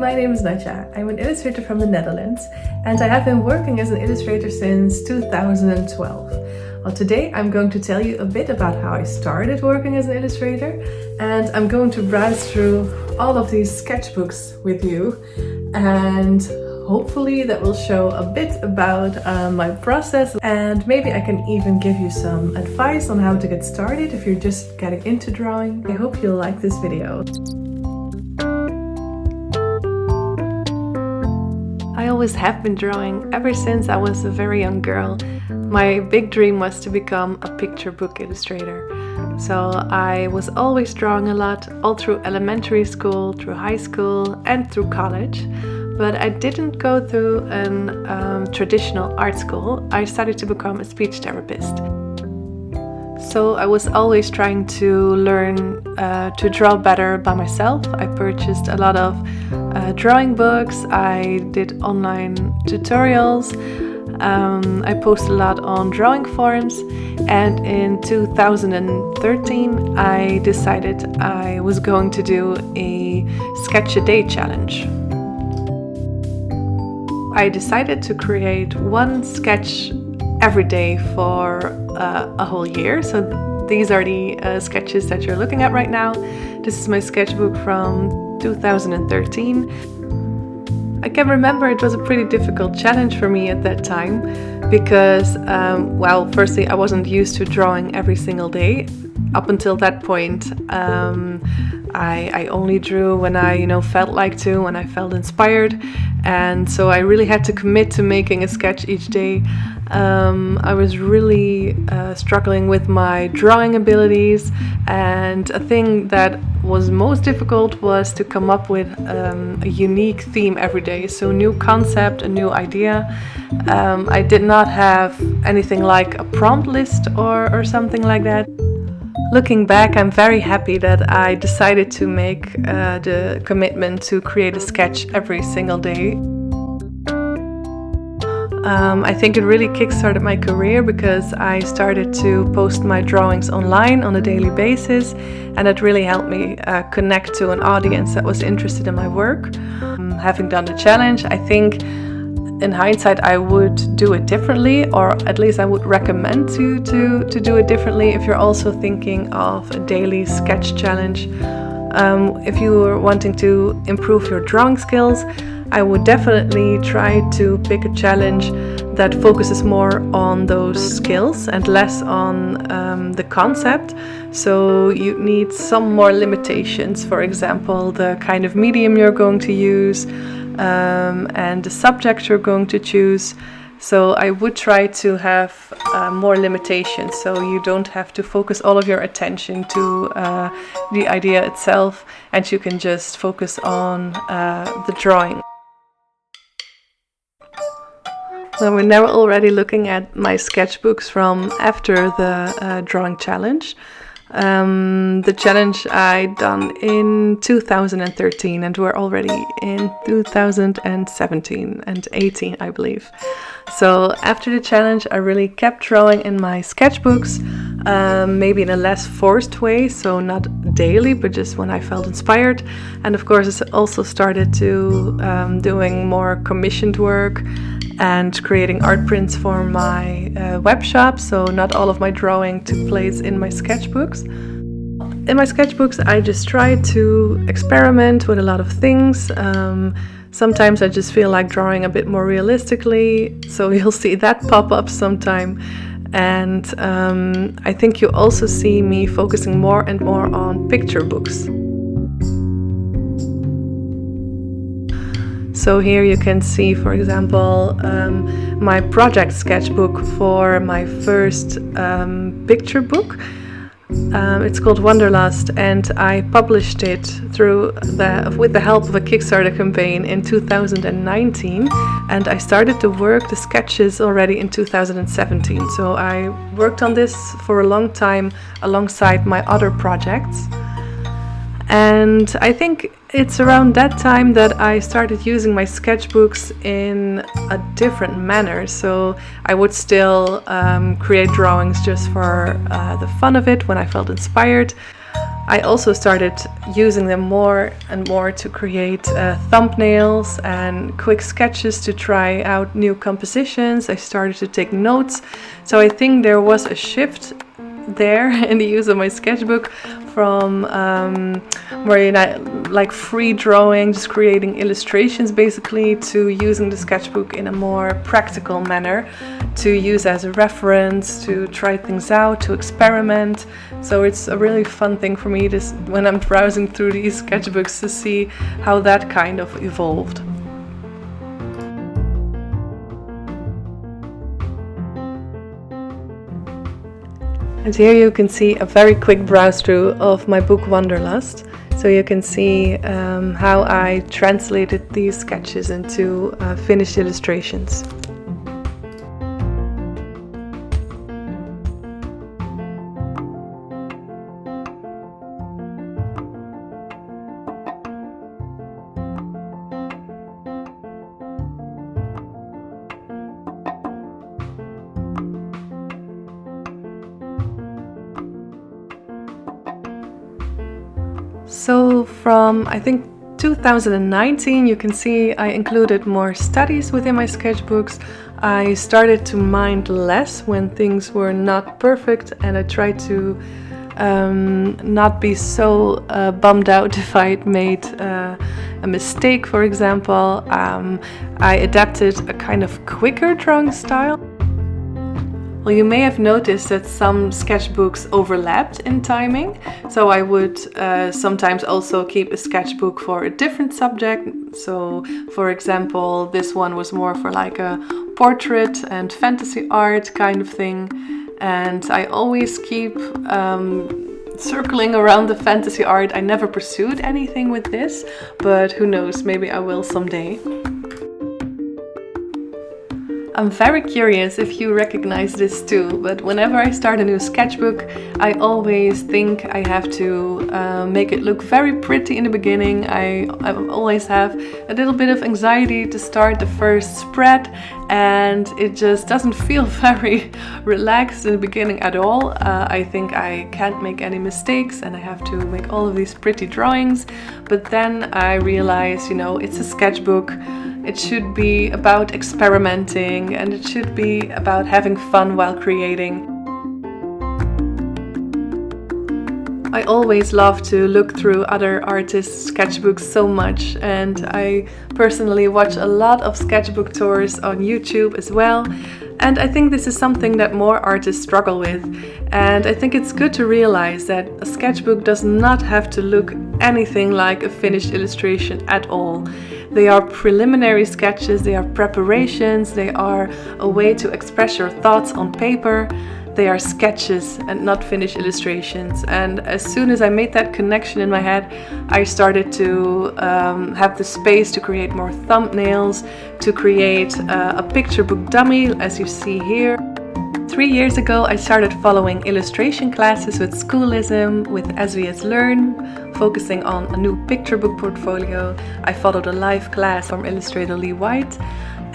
my name is Natja. I'm an illustrator from the Netherlands and I have been working as an illustrator since 2012. Well, today I'm going to tell you a bit about how I started working as an illustrator, and I'm going to browse through all of these sketchbooks with you, and hopefully that will show a bit about my process, and maybe I can even give you some advice on how to get started if you're just getting into drawing. I hope you'll like this video. I always have been drawing ever since I was a very young girl. My big dream was to become a picture book illustrator. So I was always drawing a lot, all through elementary school, through high school and through college. But I didn't go through a traditional art school. I started to become a speech therapist. So I was always trying to learn to draw better by myself. I purchased a lot of drawing books, I did online tutorials, I posted a lot on drawing forums, and in 2013 I decided I was going to do a sketch a day challenge. I decided to create one sketch every day for a whole year. So these are the sketches that you're looking at right now. This is my sketchbook from 2013. I can remember it was a pretty difficult challenge for me at that time because, well, firstly, I wasn't used to drawing every single day. Up until that point, I only drew when I, felt like to, when I felt inspired, and so I really had to commit to making a sketch each day. I was really struggling with my drawing abilities, and a thing that was most difficult was to come up with a unique theme every day, so new concept, a new idea. I did not have anything like a prompt list or something like that. Looking back, I'm very happy that I decided to make the commitment to create a sketch every single day. I think it really kickstarted my career because I started to post my drawings online on a daily basis, and it really helped me connect to an audience that was interested in my work. Having done the challenge, I think in hindsight I would do it differently, or at least I would recommend to do it differently if you're also thinking of a daily sketch challenge. If you were wanting to improve your drawing skills, I would definitely try to pick a challenge that focuses more on those skills and less on the concept. So you need some more limitations, for example, the kind of medium you're going to use, and the subject you're going to choose. So I would try to have more limitations, so you don't have to focus all of your attention to the idea itself, and you can just focus on the drawing. So we're now already looking at my sketchbooks from after the drawing challenge. The challenge I done in 2013, and we're already in 2017 and 18, I believe. So after the challenge, I really kept drawing in my sketchbooks, maybe in a less forced way, so not daily, but just when I felt inspired. And of course, I also started to doing more commissioned work and creating art prints for my web shop, so not all of my drawing took place in my sketchbooks. In my sketchbooks I just try to experiment with a lot of things. Sometimes I just feel like drawing a bit more realistically, so you'll see that pop up sometime. And I think you also see me focusing more and more on picture books. So here you can see, for example, my project sketchbook for my first picture book. It's called Wanderlust, and I published it with the help of a Kickstarter campaign in 2019, and I started to work the sketches already in 2017. So I worked on this for a long time alongside my other projects. And I think it's around that time that I started using my sketchbooks in a different manner. So I would still create drawings just for the fun of it when I felt inspired. I also started using them more and more to create thumbnails and quick sketches to try out new compositions. I started to take notes. So I think there was a shift there in the use of my sketchbook from more like free drawing, just creating illustrations basically, to using the sketchbook in a more practical manner, to use as a reference, to try things out, to experiment. So it's a really fun thing for me this, when I'm browsing through these sketchbooks, to see how that kind of evolved. And here you can see a very quick browse through of my book Wanderlust. So you can see how I translated these sketches into finished illustrations. So from, I think, 2019, you can see I included more studies within my sketchbooks. I started to mind less when things were not perfect, and I tried to not be so bummed out if I'd made a mistake, for example. I adapted a kind of quicker drawing style. Well, you may have noticed that some sketchbooks overlapped in timing, so I would sometimes also keep a sketchbook for a different subject. So, for example, this one was more for like a portrait and fantasy art kind of thing, and I always keep circling around the fantasy art. I never pursued anything with this, but who knows, maybe I will someday. I'm very curious if you recognize this too, but whenever I start a new sketchbook, I always think I have to make it look very pretty in the beginning. I always have a little bit of anxiety to start the first spread, and it just doesn't feel very relaxed in the beginning at all. I think I can't make any mistakes and I have to make all of these pretty drawings, but then I realize, you know, it's a sketchbook. It should be about experimenting, and it should be about having fun while creating. I always love to look through other artists' sketchbooks so much, and I personally watch a lot of sketchbook tours on YouTube as well. And I think this is something that more artists struggle with. And I think it's good to realize that a sketchbook does not have to look anything like a finished illustration at all. They are preliminary sketches, they are preparations, they are a way to express your thoughts on paper. They are sketches and not finished illustrations. And as soon as I made that connection in my head, I started to have the space to create more thumbnails, to create a picture book dummy, as you see here. 3 years ago, I started following illustration classes with Schoolism, with SVS Learn, focusing on a new picture book portfolio. I followed a live class from illustrator Lee White.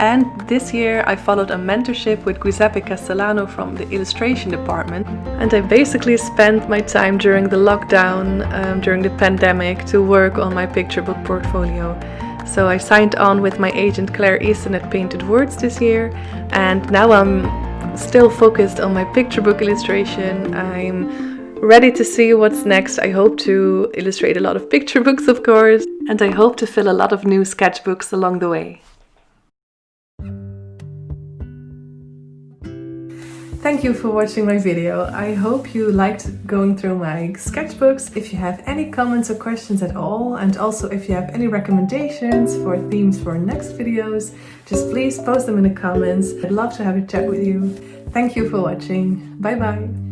And this year I followed a mentorship with Giuseppe Castellano from the illustration department. And I basically spent my time during the lockdown, during the pandemic, to work on my picture book portfolio. So I signed on with my agent Claire Easton at Painted Words this year, and now I'm still focused on my picture book illustration. I'm ready to see what's next. I hope to illustrate a lot of picture books, of course, and I hope to fill a lot of new sketchbooks along the way. Thank you for watching my video. I hope you liked going through my sketchbooks. If you have any comments or questions at all, and also if you have any recommendations for themes for next videos, just please post them in the comments. I'd love to have a chat with you. Thank you for watching. Bye bye.